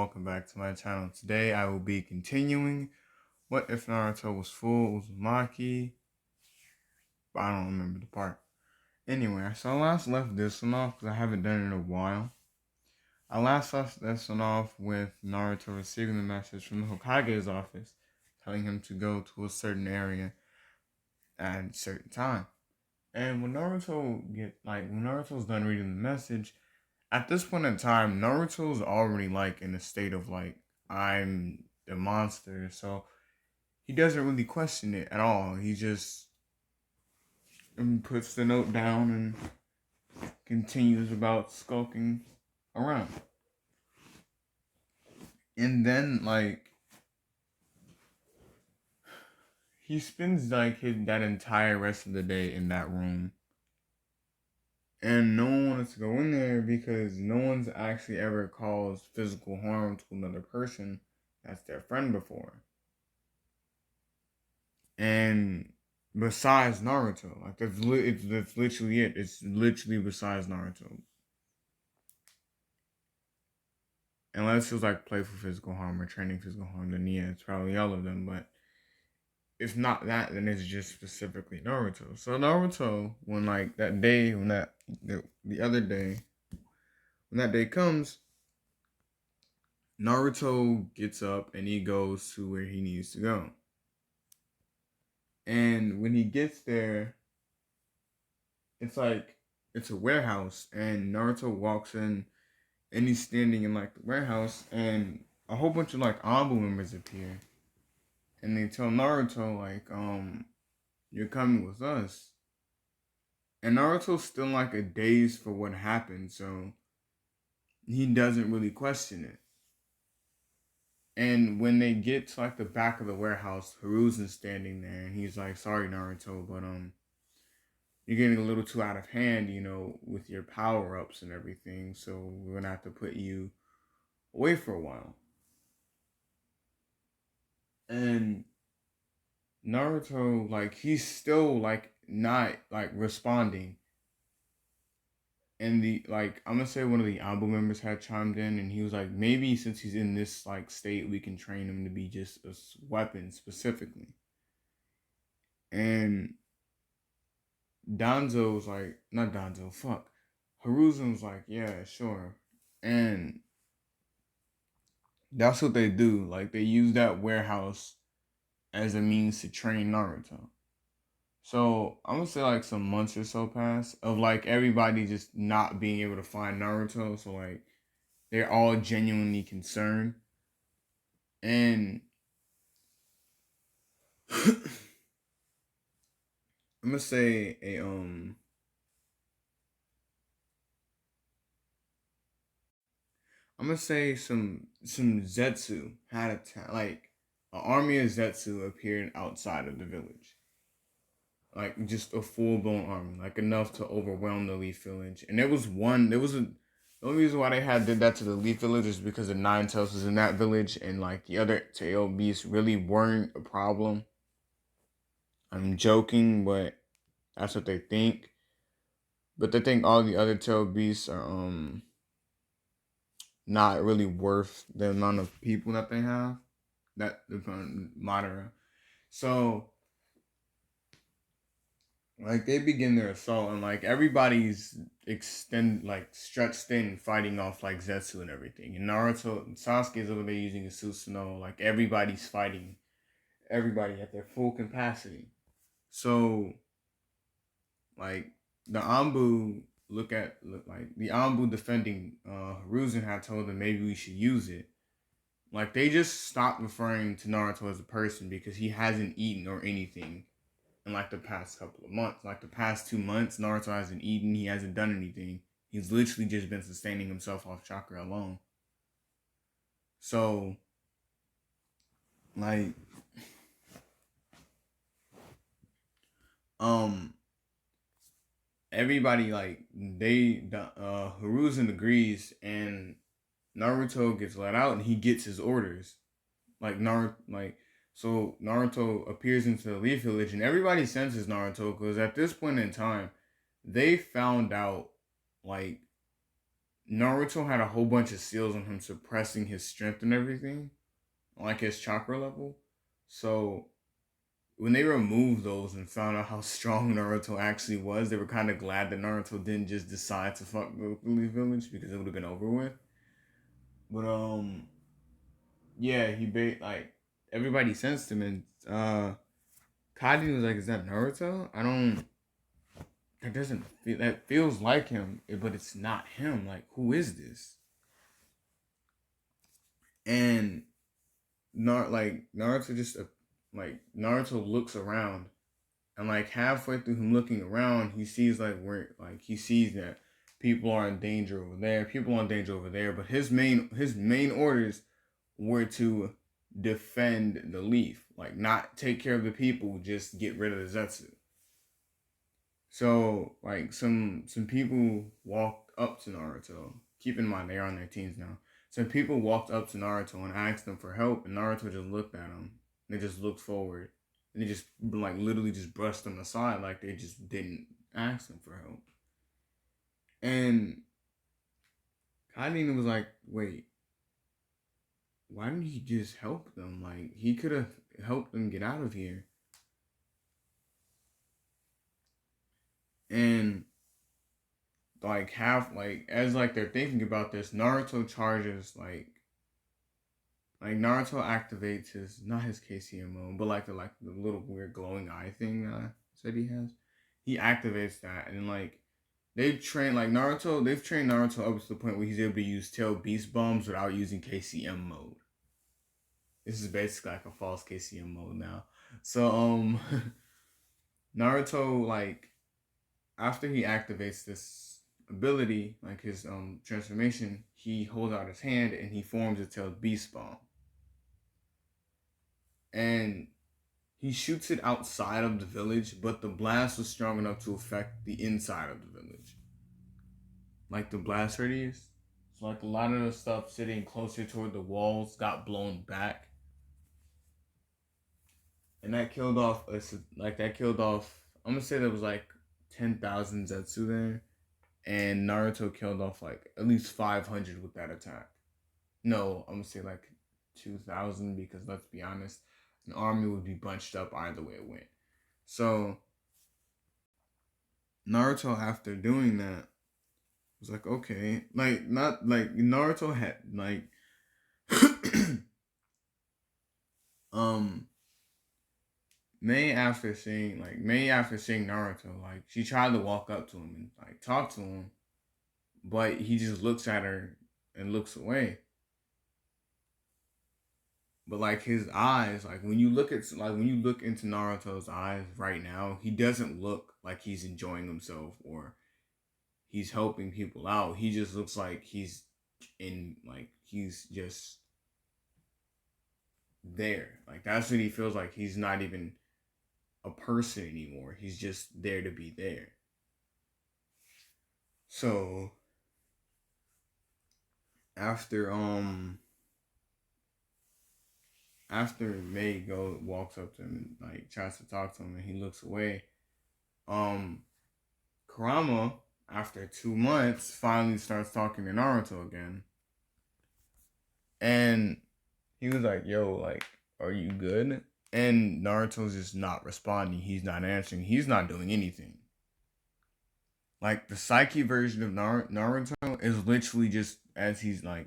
welcome back to my channel. Today I will be continuing What If Naruto Was Full Uzumaki, but I don't remember the part. Anyway, so I last left this one off because I haven't done it in a while. I last left this one off with Naruto receiving the message from the Hokage's office telling him to go to a certain area at a certain time. And when Naruto's done reading the message, at this point in time, Naruto's already in a state of I'm the monster, so he doesn't really question it at all. He just puts the note down and continues about skulking around. And then he spends that entire rest of the day in that room. And no one wants to go in there because no one's actually ever caused physical harm to another person that's their friend before. And besides Naruto, that's literally it. It's literally besides Naruto. Unless it was playful physical harm or training physical harm, then yeah, it's probably all of them. But if not that, then it's just specifically Naruto. So Naruto, when that day, when the other day, when that day comes, Naruto gets up and he goes to where he needs to go. And when he gets there, it's it's a warehouse, and Naruto walks in, and he's standing in the warehouse, and a whole bunch of Anbu members appear, and they tell Naruto you're coming with us. And Naruto's still a daze for what happened, so he doesn't really question it. And when they get to the back of the warehouse, Hiruzen's standing there, and he's like, "Sorry, Naruto, but you're getting a little too out of hand, with your power-ups and everything, so we're gonna have to put you away for a while." And Naruto, he's still not responding. And I'm gonna say one of the Anbu members had chimed in, and he was like, maybe since he's in this state, we can train him to be just a weapon specifically. And Danzo's not Danzo, fuck. Hiruzen's yeah, sure. And that's what they do. They use that warehouse as a means to train Naruto. So I'm gonna say some months or so pass of everybody just not being able to find Naruto. So they're all genuinely concerned. And I'm gonna say I'm gonna say some Zetsu had an army of Zetsu appeared outside of the village. Just a full blown army, enough to overwhelm the Leaf Village. And the only reason why they did that to the Leaf Village is because the Nine Tails was in that village, and the other tail beasts really weren't a problem. I'm joking, but that's what they think. But they think all the other tail beasts are not really worth the amount of people that they have. That the Madara. So they begin their assault, and everybody's stretched thin fighting off Zetsu and everything. And Naruto and Sasuke's over there using a Susanoo. Everybody's fighting everybody at their full capacity. So the Anbu the Anbu defending Hiruzen had told them maybe we should use it. They just stopped referring to Naruto as a person because he hasn't eaten or anything in the past couple of months. The past 2 months, Naruto hasn't eaten, he hasn't done anything. He's literally just been sustaining himself off chakra alone. So everybody Hiruzen agrees, and Naruto gets let out and he gets his orders. So Naruto appears into the Leaf Village, and everybody senses Naruto because at this point in time, they found out Naruto had a whole bunch of seals on him suppressing his strength and everything, like his chakra level. So when they removed those and found out how strong Naruto actually was, they were kind of glad that Naruto didn't just decide to fuck the village because it would have been over with. But yeah, like everybody sensed him, and Kadi was like, "Is that Naruto? I don't. That doesn't feel. That feels like him, but it's not him. Like, who is this?" And Naruto just like Naruto looks around, and like halfway through him looking around, he sees he sees that people are in danger over there, people are in danger over there, but his main orders were to defend the leaf, like not take care of the people, just get rid of the Zetsu. So like some people walked up to Naruto. Keep in mind they are in their teens now. Some people walked up to Naruto and asked him for help, and Naruto just looked at them. They just looked forward. And they just like literally just brushed them aside, like they just didn't ask him for help. And Kaiden was like, "Wait, why didn't he just help them? Like he could have helped them get out of here." And like half like as like they're thinking about this, Naruto charges like Naruto activates his not his KCMO, but like the little weird glowing eye thing said he has. He activates that, and like they've trained Naruto up to the point where he's able to use tail beast bombs without using KCM mode. This is basically like a false KCM mode now. So Naruto like after he activates this ability, like his transformation, he holds out his hand and he forms a tailed beast bomb. And he shoots it outside of the village, but the blast was strong enough to affect the inside of the village. Like the blast radius. So like a lot of the stuff sitting closer toward the walls got blown back. And that killed off I'm gonna say there was like 10,000 Zetsu there. And Naruto killed off like at least 500 with that attack. No, I'm gonna say like 2,000 because let's be honest, an army would be bunched up either way it went. So Naruto, after doing that, was like, okay, like not like Naruto had like, um, May after seeing Naruto, like she tried to walk up to him and like talk to him, but he just looks at her and looks away. But like his eyes, when you look into Naruto's eyes right now, he doesn't look like he's enjoying himself or he's helping people out. He just looks like he's just there. Like that's what he feels like. He's not even a person anymore. He's just there to be there. So after after May go walks up to him and like tries to talk to him and he looks away, um Kurama, after 2 months, finally starts talking to Naruto again. And he was like, yo, like, are you good? And Naruto's just not responding. He's not answering. He's not doing anything. Like, the Psyche version of Naruto is literally just as he's like,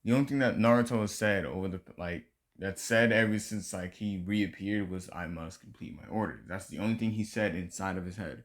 the only thing that Naruto has said that's said ever since like he reappeared was, I must complete my orders. That's the only thing he said inside of his head.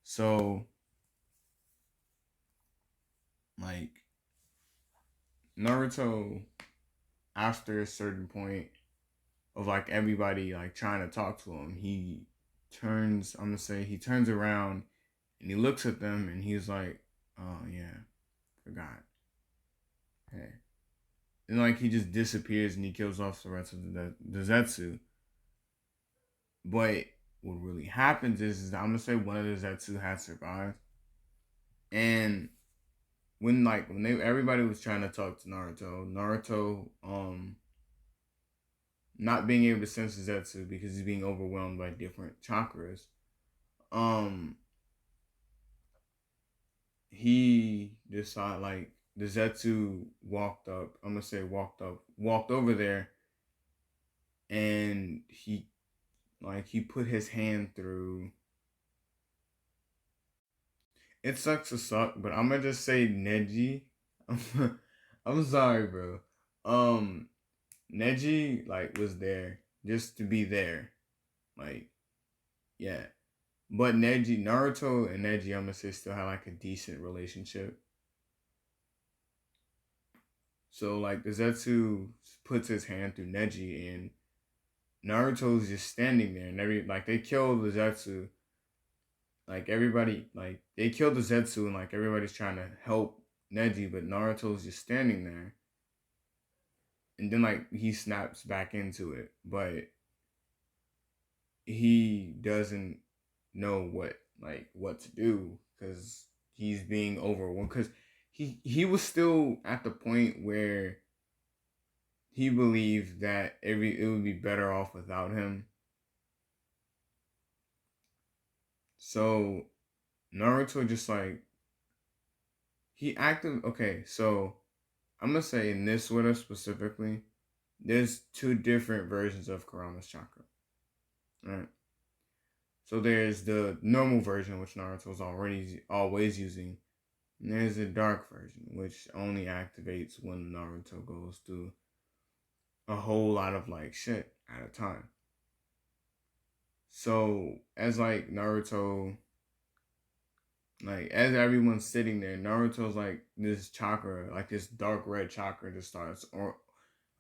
So, like, Naruto, after a certain point of like everybody like trying to talk to him, he turns around and he looks at them and he's like, oh yeah, forgot. Hey. And like he just disappears and he kills off the rest of the Zetsu. But what really happens is I'm gonna say one of the Zetsu had survived. And when everybody was trying to talk to Naruto not being able to sense his Zetsu because he's being overwhelmed by different chakras. Um, he decided like the Zetsu walked up. I'm gonna say walked over there, and he put his hand through. It sucks to suck, but I'm gonna just say Neji. I'm sorry, bro. Um, Neji like was there just to be there, like yeah. But Naruto and Neji, I'm gonna say still have like a decent relationship. So like the Zetsu puts his hand through Neji, and Naruto's just standing there, and they kill the Zetsu. Like everybody, like they kill the Zetsu, and like everybody's trying to help Neji, but Naruto's just standing there, and then like he snaps back into it, but he doesn't know what to do because he's being overwhelmed. Because he was still at the point where he believed that it would be better off without him. So Naruto just like he acted okay. So I'm gonna say in this Widow specifically, there's two different versions of Kurama's chakra. Right. So there's the normal version, which Naruto's already always using. And there's a dark version, which only activates when Naruto goes through a whole lot of like shit at a time. So as like Naruto, like as everyone's sitting there, Naruto's like this chakra, like this dark red chakra, just starts or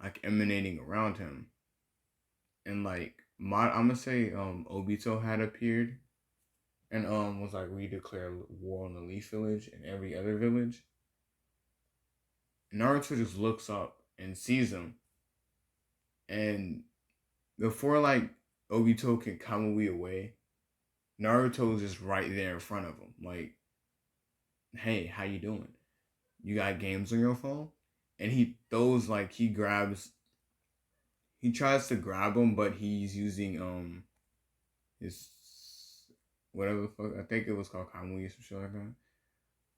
like emanating around him, and like I'm gonna say Obito had appeared and was like we declare war on the Leaf Village and every other village. Naruto just looks up and sees him, and before like Obito can Kamui away, Naruto's just right there in front of him. Like, hey, how you doing? You got games on your phone? And he throws like he tries to grab him, but he's using his whatever the fuck I think it was called Kamui or some shit like that.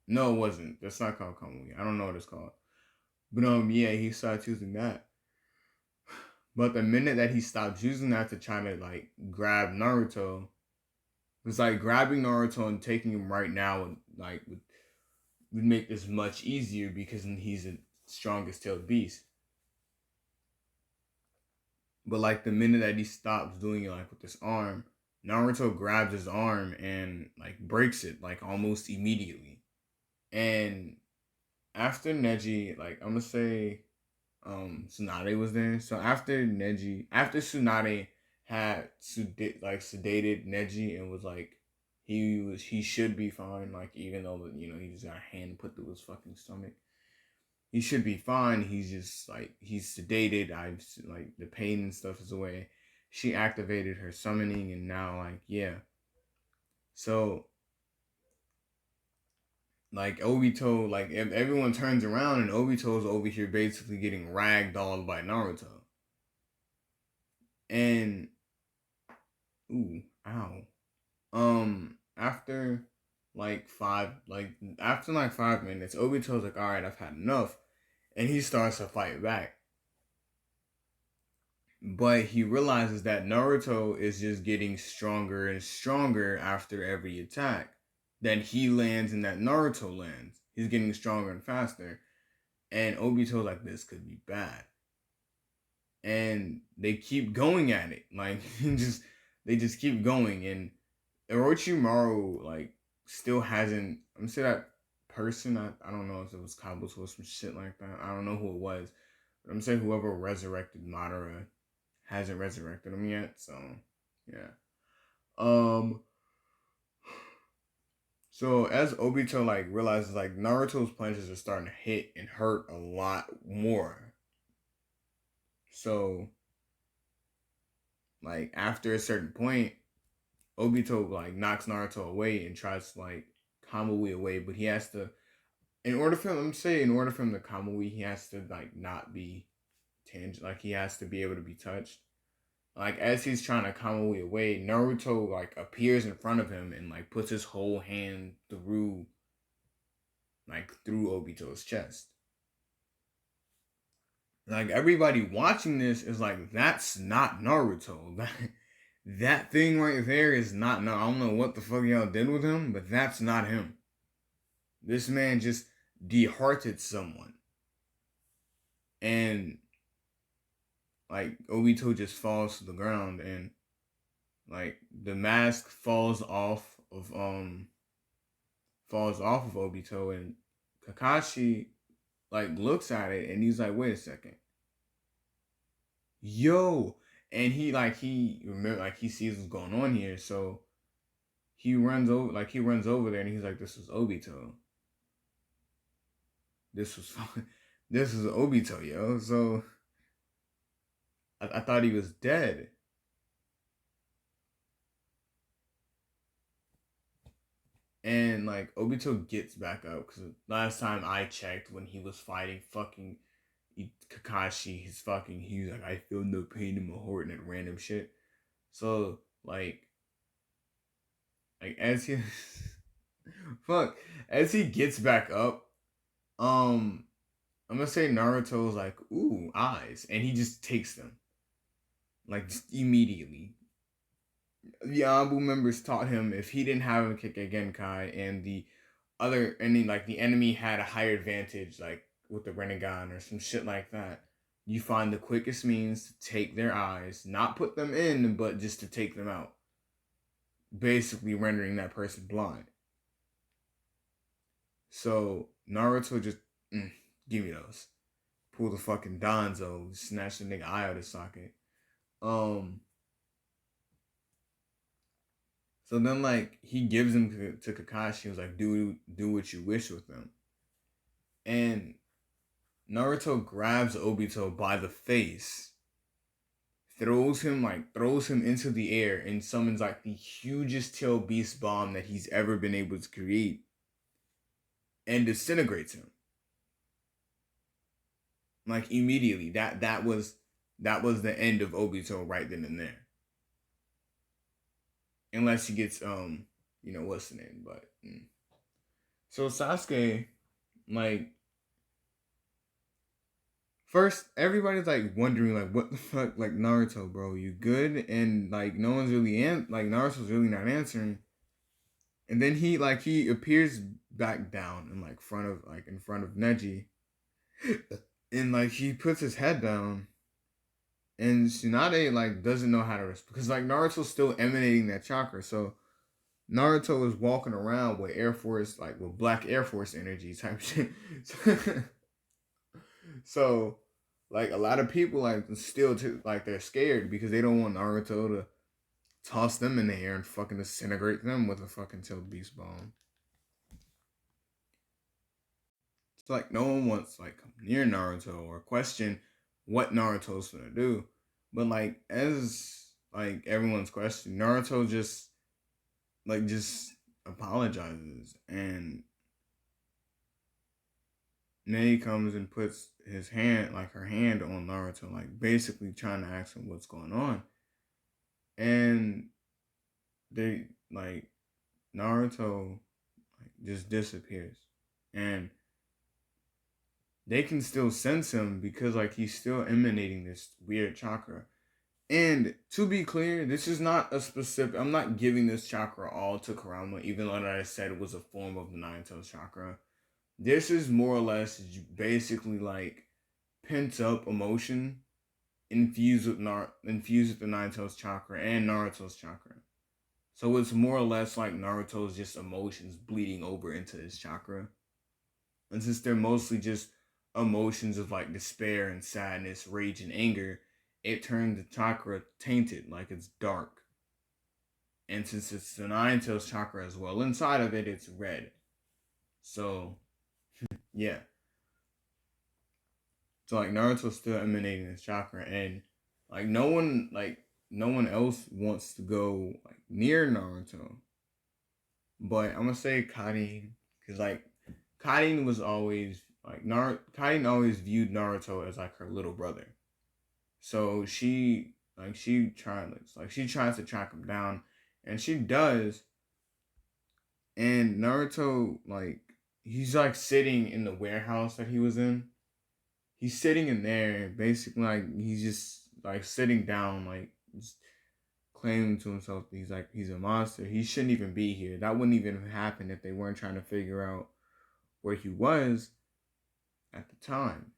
No, it wasn't. That's not called Kamui. I don't know what it's called. But yeah, he starts using that. But the minute that he stops using that to try to like grab Naruto, it's like grabbing Naruto and taking him right now and like would make this much easier because he's the strongest tailed beast. But like the minute that he stops doing it like with his arm, Naruto grabs his arm and like breaks it like almost immediately. And after Neji, like I'm gonna say Tsunade was there. So after Tsunade had sedated Neji and was like he should be fine, like even though he just got a hand put through his fucking stomach. He should be fine. He's just like he's sedated. I've like the pain and stuff is away. She activated her summoning and now like yeah. So like Obito, like if everyone turns around and Obito's over here basically getting ragdolled by Naruto. And ooh, ow. After after like 5 minutes, Obito's like, alright, I've had enough. And he starts to fight back. But he realizes that Naruto is just getting stronger and stronger after every attack that he lands and that Naruto lands. He's getting stronger and faster. And Obito's like, this could be bad. And they keep going at it. Like they just keep going. And Orochimaru like still hasn't I'm saying that person, I don't know if it was Kabuto or some shit like that. I don't know who it was. But I'm saying whoever resurrected Madara hasn't resurrected him yet, so yeah. Um so as Obito like realizes like Naruto's punches are starting to hit and hurt a lot more. So like after a certain point, Obito like knocks Naruto away and tries to like Kamui away, but he has to in order for him to Kamui, he has to like not be like he has to be able to be touched. Like as he's trying to Kamui away, Naruto like appears in front of him and like puts his whole hand through like through Obito's chest. Like everybody watching this is like, that's not Naruto. That thing right there is not. No, I don't know what the fuck y'all did with him, but that's not him. This man just dehearted someone, and like Obito just falls to the ground, and like the mask falls off of Obito, and Kakashi like looks at it, and he's like, wait a second, yo, and he remember, like he sees what's going on here, so he runs over there, and he's like, this was Obito. This was this was Obito, yo. So I thought he was dead. And like Obito gets back up because last time I checked, when he was fighting fucking Kakashi, he was like, I feel no pain in my heart, and that random shit. So like as he fuck as he gets back up, um I'm gonna say Naruto's like, ooh, eyes, and he just takes them like just immediately. The Abu members taught him if he didn't have a kick at Genkai, and the enemy had a higher advantage, like with the Renegon or some shit like that, you find the quickest means to take their eyes, not put them in, but just to take them out, basically rendering that person blind. So Naruto just give me those. Pull the fucking Danzo, snatch the nigga eye out of his socket. So then, like, he gives him to Kakashi. He was like, "Do what you wish with them." And Naruto grabs Obito by the face, throws him into the air, and summons like the hugest tail beast bomb that he's ever been able to create, and disintegrates him. Like immediately, that was the end of Obito right then and there. Unless he gets what's the name, but so Sasuke, like, first everybody's like wondering like, what the fuck, like, Naruto, bro, you good? And like no one's really Naruto's really not answering. And then he appears back down in in front of Neji, and like he puts his head down, and Tsunade like doesn't know how to respond because like Naruto's still emanating that chakra, so Naruto is walking around with with black Air Force energy type shit. So, like, a lot of people they're scared because they don't want Naruto to toss them in the air and fucking disintegrate them with a fucking tilt beast bomb. So like no one wants like come near Naruto or question what Naruto's gonna do. But like as like everyone's question, Naruto just apologizes, and Nei comes and puts her hand on Naruto, like basically trying to ask him what's going on. And they like Naruto like just disappears. And they can still sense him because like he's still emanating this weird chakra. And to be clear, this is not a specific. I'm not giving this chakra all to Kurama, even though I said it was a form of the Nine-Tails chakra. This is more or less basically like pent up emotion infused with the Nine-Tails chakra and Naruto's chakra. So it's more or less like Naruto's just emotions bleeding over into his chakra. And since they're mostly just emotions of like despair and sadness, rage and anger, it turned the chakra tainted, like it's dark. And since it's the Nine-Tails chakra as well, inside of it, it's red. So, yeah. So like Naruto's still emanating his chakra, and like no one else wants to go like near Naruto. But I'm gonna say Karin, because like Karin was always like Karin always viewed Naruto as like her little brother. So she tries to track him down, and she does. And Naruto he's like sitting in the warehouse that he was in. He's sitting in there, basically like he's just like sitting down, like just claiming to himself that he's a monster. He shouldn't even be here. That wouldn't even happen if they weren't trying to figure out where he was at the time.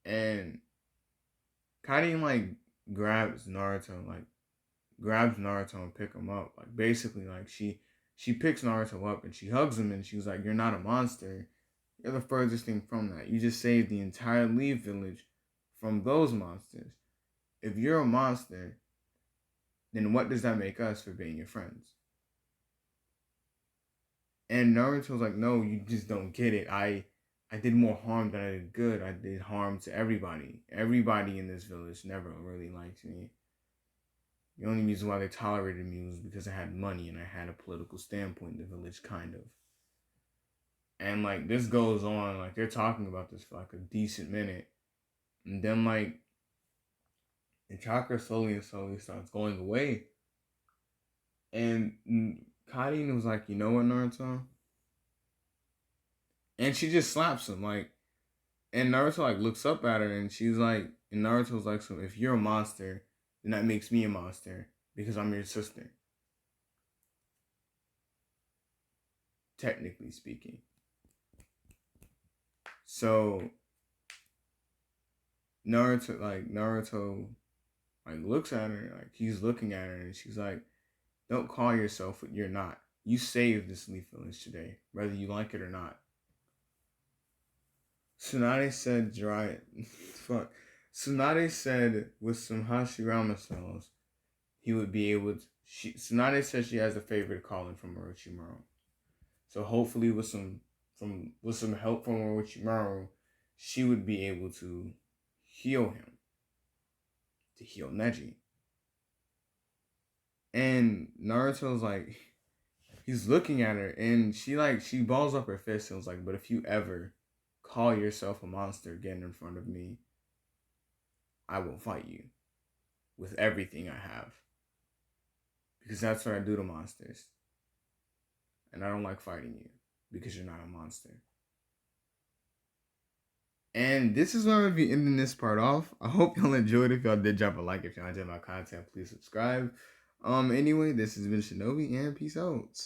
And Karin like grabs Naruto, like grabs Naruto and pick him up. Like basically like she picks Naruto up and she hugs him and she's like, "You're not a monster. You're the furthest thing from that. You just saved the entire Leaf Village from those monsters. If you're a monster, then what does that make us for being your friends?" And Naruto's like, "No, you just don't get it. I did more harm than I did good. I did harm to everybody. Everybody in this village never really liked me. The only reason why they tolerated me was because I had money and I had a political standpoint in the village, kind of." And like this goes on, like they're talking about this for like a decent minute. And then like the chakra slowly and slowly starts going away. And Karin was like, "You know what, Naruto?" And she just slaps him, like, and Naruto like looks up at her and she's like, and Naruto's like, "So if you're a monster, then that makes me a monster because I'm your sister, technically speaking." So Naruto like looks at her, like he's looking at her and she's like, "Don't call yourself what you're not. You saved this Leaf Village today, whether you like it or not." Tsunade said dry fuck. Tsunade said with some Hashirama cells, he would be able to Tsunade said she has a favorite calling from Orochimaru. So hopefully with some help from Orochimaru, she would be able to heal him. To heal Neji. And Naruto's like he's looking at her and she balls up her fist and was like, "But if you ever call yourself a monster again in front of me, I will fight you with everything I have. Because that's what I do to monsters. And I don't like fighting you because you're not a monster." And this is where I'm going to be ending this part off. I hope y'all enjoyed. If y'all did, drop a like. If y'all enjoyed my content, please subscribe. Anyway, this has been Shinobi, and peace out.